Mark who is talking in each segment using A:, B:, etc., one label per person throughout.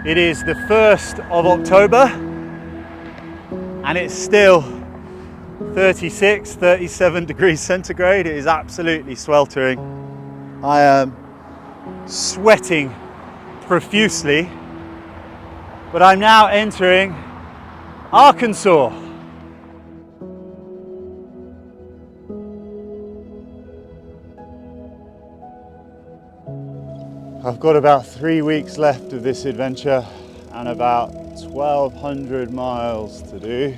A: It is the 1st of October and it's still 36, 37 degrees centigrade. It is absolutely sweltering. I am sweating profusely, but I'm now entering Arkansas. I've got about 3 weeks left of this adventure and about 1,200 miles to do.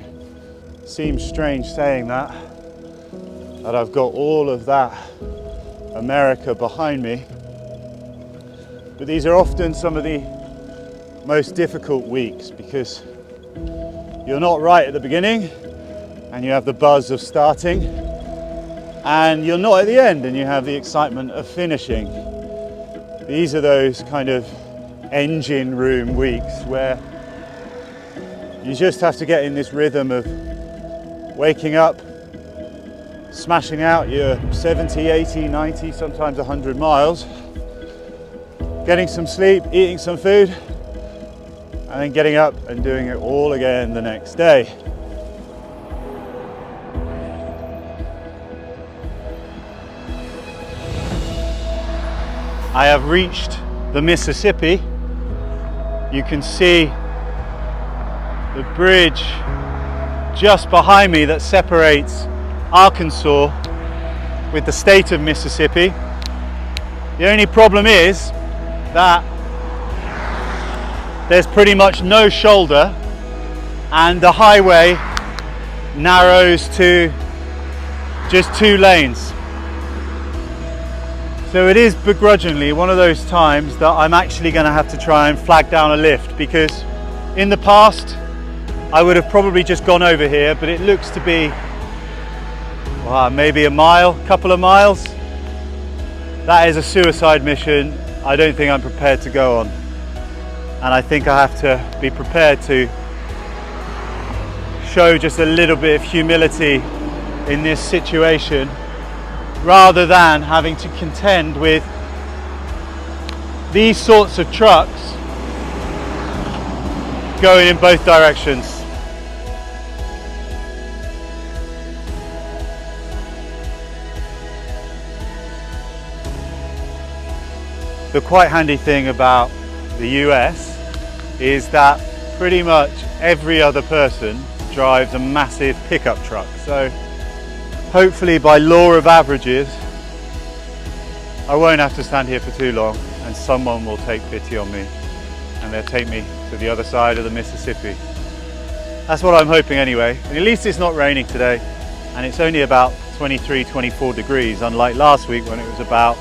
A: Seems strange saying that I've got all of that America behind me. But these are often some of the most difficult weeks because you're not right at the beginning and you have the buzz of starting, and you're not at the end and you have the excitement of finishing. These are those kind of engine room weeks where you just have to get in this rhythm of waking up, smashing out your 70, 80, 90, sometimes 100 miles, getting some sleep, eating some food, and then getting up and doing it all again the next day. I have reached the Mississippi. You can see the bridge just behind me that separates Arkansas with the state of Mississippi. The only problem is that there's pretty much no shoulder and the highway narrows to just 2 lanes. So it is begrudgingly one of those times that I'm actually going to have to try and flag down a lift, because in the past I would have probably just gone over here, but it looks to be maybe a mile, couple of miles. That is a suicide mission. I don't think I'm prepared to go on, and I think I have to be prepared to show just a little bit of humility in this situation, rather than having to contend with these sorts of trucks going in both directions. The quite handy thing about the US is that pretty much every other person drives a massive pickup truck. So hopefully by law of averages, I won't have to stand here for too long and someone will take pity on me and they'll take me to the other side of the Mississippi. That's what I'm hoping anyway. And at least it's not raining today and it's only about 23, 24 degrees, unlike last week when it was about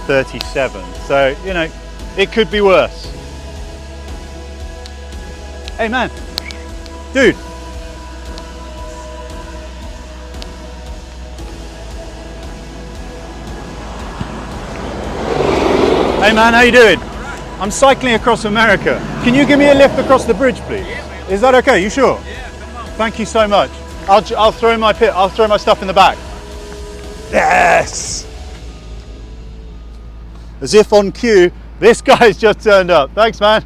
A: 37. So, you know, it could be worse. Hey man, dude. Hey man, how you doing? Right. I'm cycling across America. Can you give me a lift across the bridge, please? Yeah, is that okay? You sure? Yeah, come on. Thank you so much. I'll throw my stuff in the back. Yes. As if on cue, this guy's just turned up. Thanks, man.